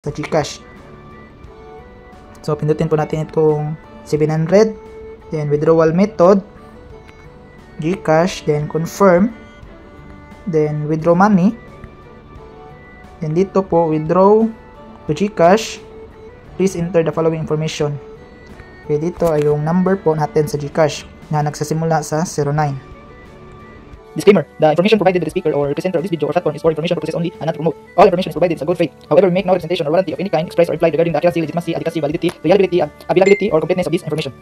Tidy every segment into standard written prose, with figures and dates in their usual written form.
sa GCash. So pindutin po natin itong 700, then withdrawal method, GCash, then confirm, then withdraw money, then dito po withdraw to GCash, please enter the following information. Okay, dito ay yung number po natin sa GCash na nagsasimula sa 09. Disclaimer: the information provided by the speaker or presenter of this video or platform is for information purposes only and not to promote. All information is provided in good faith. However, we make no representation or warranty of any kind expressed or implied regarding the accuracy, legitimacy, adequacy, validity, reliability, availability, or completeness of this information.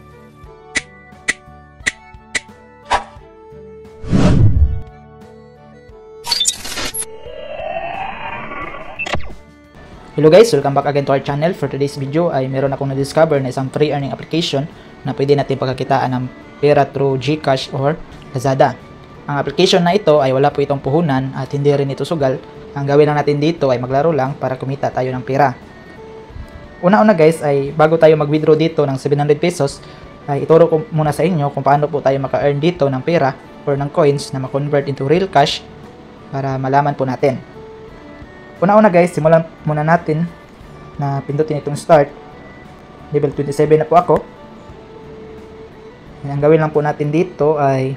Hello guys, welcome back again to our channel. For today's video ay meron akong na-discover na isang free earning application na pwede natin pagkakitaan ng pera through GCash or Lazada. Ang application na ito ay wala po itong puhunan at hindi rin ito sugal. Ang gawin lang natin dito ay maglaro lang para kumita tayo ng pera. Una-una guys ay bago tayo mag-withdraw dito ng 700 pesos ay ituro ko muna sa inyo kung paano po tayo maka-earn dito ng pera or ng coins na ma-convert into real cash para malaman po natin. Una-una guys, simulan muna natin na pindutin itong start. Level 27 na po ako. Ang gawin lang po natin dito ay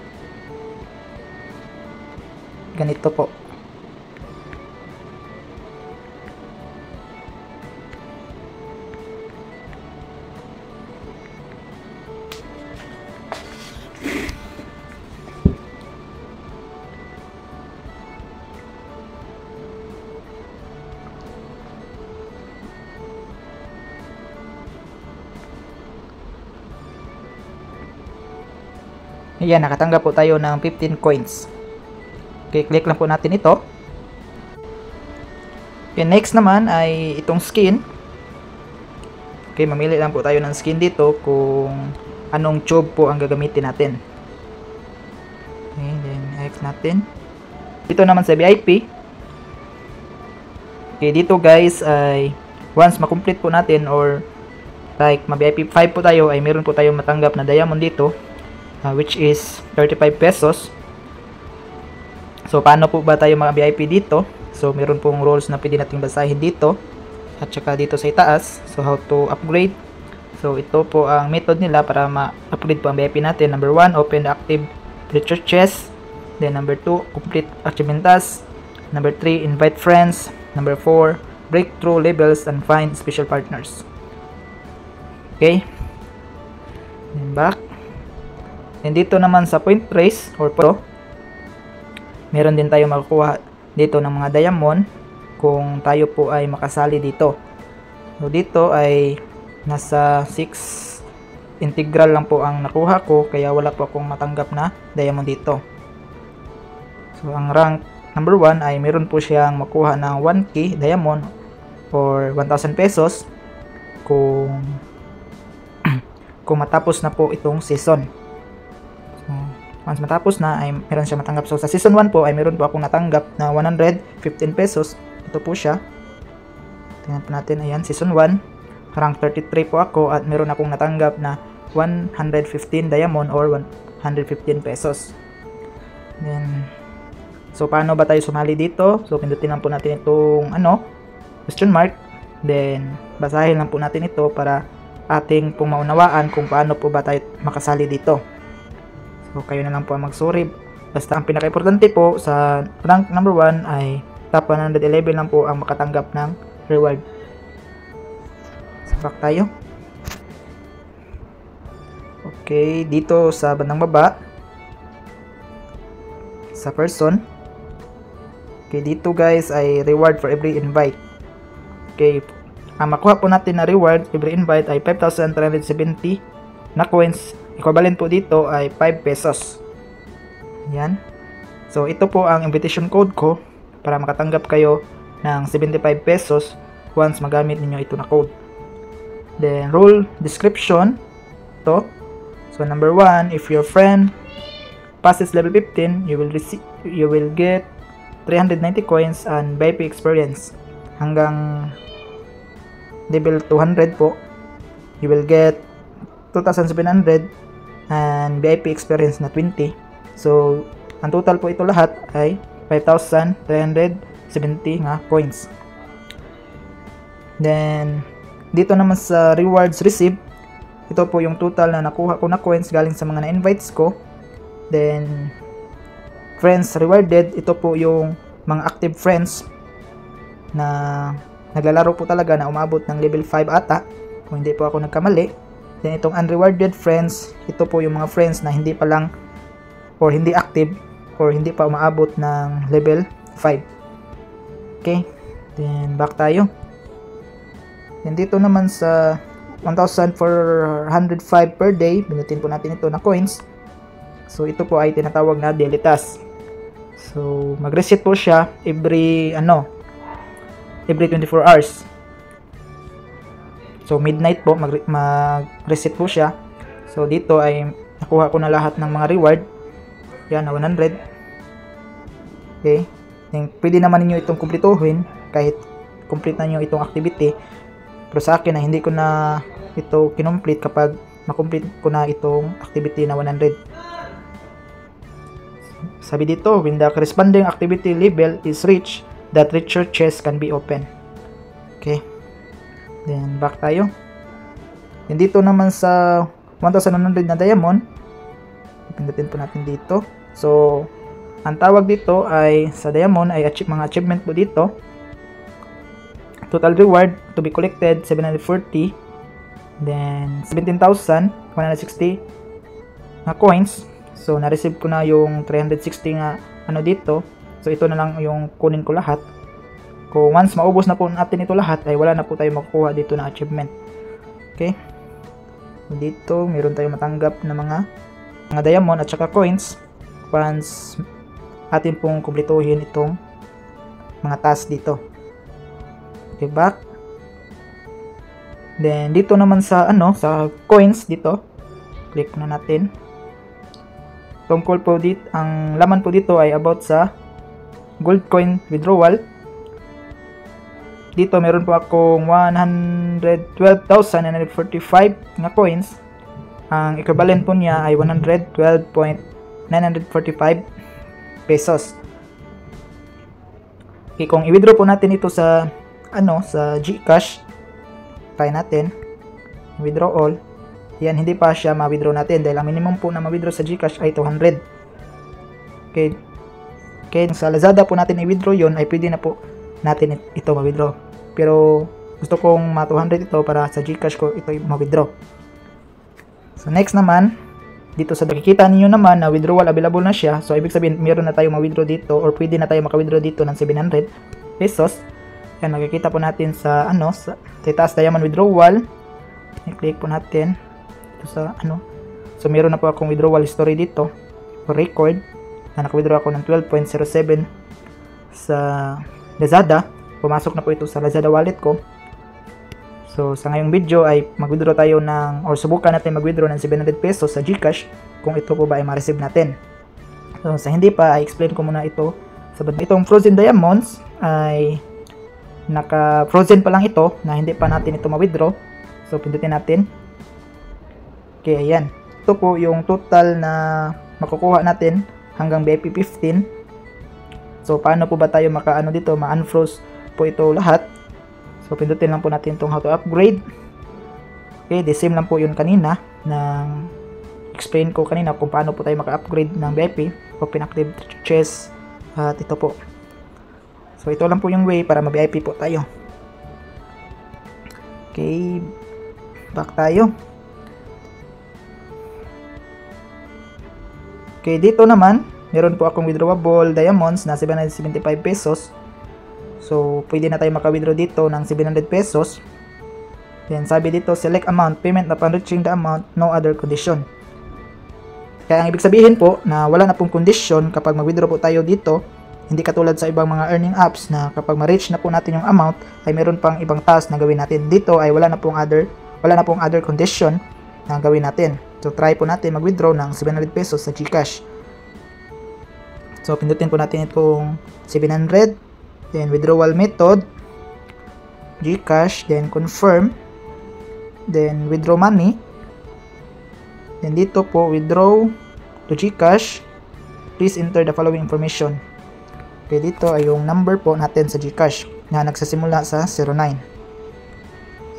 ganito po. Ayan, nakatanggap po tayo ng 15 coins. Okay, click lang po natin ito. Okay, next naman ay itong skin. Okay, mamili lang po tayo ng skin dito kung anong tube po ang gagamitin natin. Okay, then X natin. Dito naman sa VIP. Okay, dito guys ay once makomplete po natin or like ma-VIP 5 po tayo ay meron po tayong matanggap na diamond dito. Which is 35 pesos. So paano po ba tayo mga VIP dito? So meron pong rules na pwede nating basahin dito at saka dito sa itaas. So how to upgrade. So ito po ang method nila para ma-upgrade po ang VIP natin. Number 1, open the active treasure chest. Then number 2, complete achievement task. Number 3, invite friends. Number 4, break through levels and find special partners. Okay. Then back. And dito naman sa point race or pro, meron din tayo makukuha dito ng mga diamond kung tayo po ay makasali dito. So dito ay nasa 6 integral lang po ang nakuha ko, kaya wala po akong matanggap na diamond dito. So ang rank number 1 ay meron po siyang makuha ng 1k diamond or 1,000 pesos kung matapos na po itong season. Once matapos na ay meron siya matanggap. So sa season 1 po ay meron po akong natanggap na 115 pesos. Ito po siya. Tingnan po natin. Ayan, season 1. Rank 33 po ako at meron akong natanggap na 115 diamond or 115 pesos. Then, so paano ba tayo sumali dito? So pindutin lang po natin itong question mark. Then basahin lang po natin ito para ating pong maunawaan kung paano po ba tayo makasali dito. So kayo na lang po ang magsuri. Basta ang pinaka-importante po sa rank number 1 ay top 111 lang po ang makatanggap ng reward. So back tayo. Okay, dito sa bandang baba sa person. Okay, dito guys ay reward for every invite. Okay, ang makuha po natin na reward every invite ay 5,370 na coins. Equivalent po dito ay 5 pesos. Yan. So ito po ang invitation code ko para makatanggap kayo ng 75 pesos once magamit ninyo ito na code. Then rule description to. So number 1, if your friend passes level 15, you will get 390 coins and VIP experience. Hanggang level 200 po, you will get 2,700 and VIP experience na 20. So ang total po ito lahat ay 5,370 nga coins. Then, dito naman sa rewards received, ito po yung total na nakuha ko na coins galing sa mga na-invites ko. Then, friends rewarded, ito po yung mga active friends na naglalaro po talaga na umabot ng level 5 ata, kung hindi po ako nagkamali. Then, itong unrewarded friends, ito po yung mga friends na hindi pa lang or hindi active or hindi pa umaabot ng level 5. Okay, then back tayo. Then dito naman sa 1,405 per day, binutin po natin ito na coins. So ito po ay tinatawag na daily task. So mag-reset po siya every 24 hours. So midnight po mag-reset po siya. So dito ay nakuha ko na lahat ng mga reward. Yan, na 100. Okay. Then pwede naman niyo itong kumpletuhin kahit complete na niyo itong activity. Pero sa akin na hindi ko na ito kinomplete kapag makomplete ko na itong activity na 100. Sabi dito, when the corresponding activity level is reached, that richer chest can be opened. Okay. Then back tayo. Then dito naman sa 1,100 na diamond, pindutin po natin dito. So ang tawag dito ay sa diamond ay mga achievement po dito. Total reward to be collected 740, then 17,160 na coins. So na-receive ko na yung 360 nga dito. So ito na lang yung kunin ko lahat. Kung once maubos na po natin ito lahat ay wala na po tayo makukuha dito na achievement. Okay? So dito meron tayong matanggap na mga diamond at saka coins once atin pong kumpletuhin itong mga task dito. Okay, back. Then dito naman sa sa coins dito, click na natin. Tungkol po dito, ang laman po dito ay about sa gold coin withdrawal. Dito meron po akong 112,945 na coins. Ang equivalent po niya ay 112.945 pesos. Okay, kung i-withdraw po natin ito sa sa GCash, try natin withdraw all. Yan, hindi pa siya ma-withdraw natin dahil ang minimum po na ma-withdraw sa GCash ay 200. Okay, sa Lazada po natin i-withdraw yon ay pwede na po natin ito ma-withdraw. Pero gusto kong ma-200 ito para sa GCash ko ito ma-withdraw. So next naman, dito sa nakikita niyo naman na withdrawal available na siya. So ibig sabihin meron na tayo ma-withdraw dito or pwede na tayo maka-withdraw dito ng 700 pesos. Yan, makikita po natin sa sa taas diamond withdrawal. I-click po natin ito sa So meron na po akong withdrawal history dito or record na naka-withdraw ako ng 12.07 sa Lazada. Pumasok na po ito sa Lazada wallet ko. So sa ngayong video ay mag-withdraw tayo or subukan natin mag-withdraw ng 700 pesos sa GCash kung ito po ba ay ma-receive natin. So sa hindi pa, i-explain ko muna ito. Sabi itong frozen diamonds ay naka-frozen pa lang ito na hindi pa natin ito ma-withdraw. So pindutin natin. Okay, ayan. Ito po yung total na makukuha natin hanggang VIP 15. So paano po ba tayo dito, ma-unfroze po ito lahat. So pindutin lang po natin itong how to upgrade. Okay, the same lang po yun kanina nang explain ko kanina kung paano po tayo maka-upgrade ng VIP. Open active chest at ito po. So ito lang po yung way para ma-VIP po tayo. Okay, back tayo. Okay, dito naman meron po akong withdrawable diamonds na 775 pesos. So pwede na tayo maka-withdraw dito ng 700 pesos. Then sabi dito, select amount, payment upon reaching the amount, no other condition. Kaya ang ibig sabihin po na wala na pong condition kapag mag-withdraw po tayo dito. Hindi katulad sa ibang mga earning apps na kapag ma-reach na po natin yung amount ay meron pang ibang task na gawin natin. Dito ay wala na pong other condition na gawin natin. So try po natin mag-withdraw ng 700 pesos sa GCash. So pindutin po natin itong 700, then withdrawal method, GCash, then confirm, then withdraw money. Then dito po withdraw to GCash, please enter the following information. Okay, dito ay yung number po natin sa GCash na nagsasimula sa 09.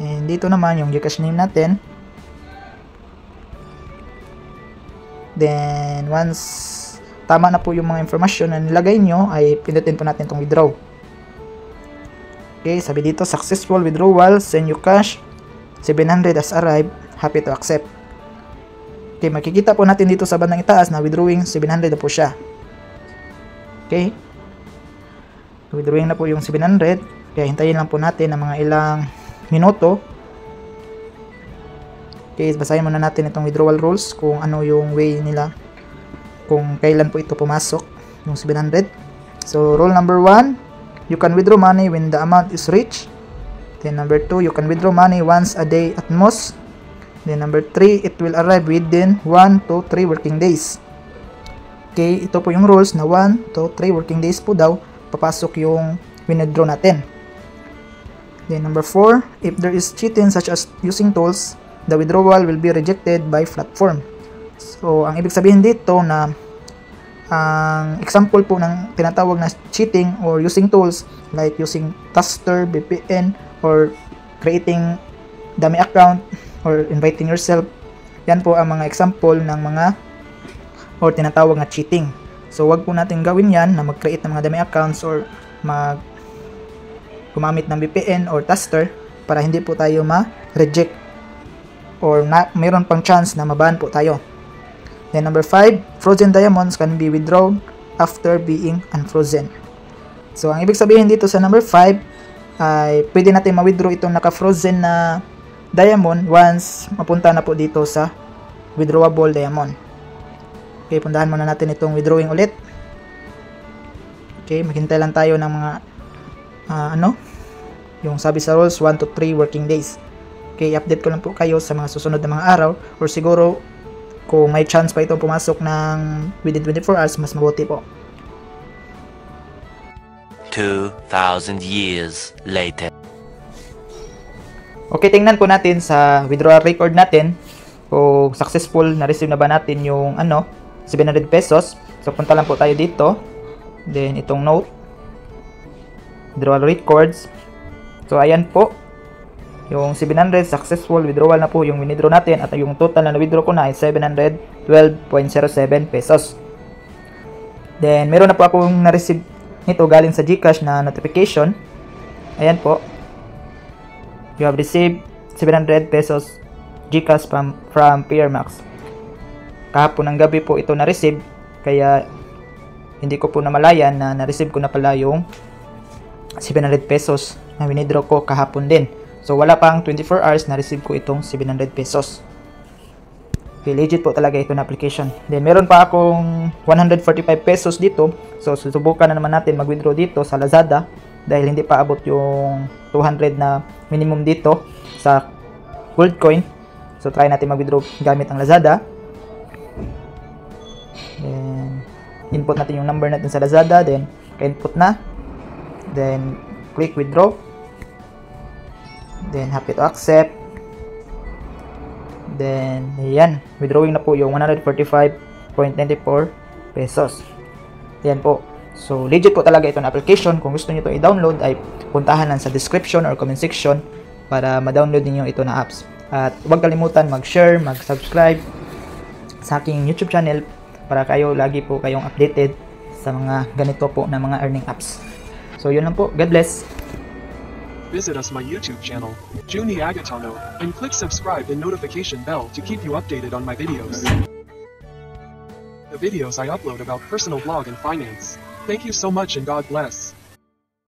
And dito naman yung Gcash name natin. Then once tama na po yung mga information na nilagay nyo, ay pindutin po natin itong withdraw. Okay, sabi dito, successful withdrawal, send you cash, 700 has arrived, happy to accept. Okay, makikita po natin dito sa bandang itaas na withdrawing 700 na po siya. Okay, withdrawing na po yung 700, kaya hintayin lang po natin ng mga ilang minuto. Okay, basahin muna natin itong withdrawal rules, kung ano yung way nila, kung kailan po ito pumasok, yung 700. So, rule number 1, you can withdraw money when the amount is reached. Then number 2, you can withdraw money once a day at most. Then number 3, it will arrive within 1 to 3 working days. Okay, ito po yung rules na 1 to 3 working days po daw papasok yung withdraw natin. Then number 4, if there is cheating such as using tools, the withdrawal will be rejected by platform. So, ang ibig sabihin dito na ang example po ng tinatawag na cheating or using tools like using Taster, VPN, or creating dummy account or inviting yourself, yan po ang mga example ng mga or tinatawag na cheating. So, wag po natin gawin yan na mag-create ng mga dummy accounts or gumamit ng VPN or Taster para hindi po tayo ma-reject or mayroon pang chance na maban po tayo. Then number 5, frozen diamonds can be withdrawn after being unfrozen. So, ang ibig sabihin dito sa number 5 ay pwede natin ma-withdraw itong naka-frozen na diamond once mapunta na po dito sa withdrawable diamond. Okay, puntahan muna natin itong withdrawing ulit. Okay, maghintay lang tayo ng mga yung sabi sa rules, 1 to 3 working days. Okay, update ko lang po kayo sa mga susunod na mga araw, or siguro kung may chance pa itong pumasok ng within 24 hours, mas mabuti po. 2,000 years later. Okay, tingnan po natin sa withdrawal record natin kung successful na receive na ba natin yung 700 pesos. So, punta lang po tayo dito. Then, itong note, withdrawal records. So, ayan po. Yung 700 successful withdrawal na po yung withdraw natin, at yung total na withdraw ko na ay 712.07 pesos. Then meron na po akong na-receive nito galing sa Gcash na notification. Ayan po. You have received 700 pesos Gcash from PRMax. Kahapon ng gabi po ito na-receive, kaya hindi ko po namalayan na na-receive ko na pala yung 700 pesos na withdraw ko kahapon din. So, wala pang 24 hours na receive ko itong 700 pesos. Okay, legit po talaga ito na application. Then, meron pa akong 145 pesos dito. So, susubukan na naman natin mag-withdraw dito sa Lazada dahil hindi pa abot yung 200 na minimum dito sa gold coin. So, try natin mag-withdraw gamit ang Lazada. Then, input natin yung number natin sa Lazada. Then, ka-input na. Then, click withdraw. Then, happy to accept. Then, ayan. Withdrawing na po yung 145.94 pesos. Ayan po. So, legit po talaga ito na application. Kung gusto nyo ito i-download, ay puntahan lang sa description or comment section para ma-download niyo ito na apps. At huwag kalimutan mag-share, mag-subscribe sa aking YouTube channel para kayo lagi po kayong updated sa mga ganito po na mga earning apps. So, yun lang po. God bless. Visit us my YouTube channel, Juni Agatono, and click subscribe and notification bell to keep you updated on my videos. The videos I upload about personal blog and finance. Thank you so much and God bless.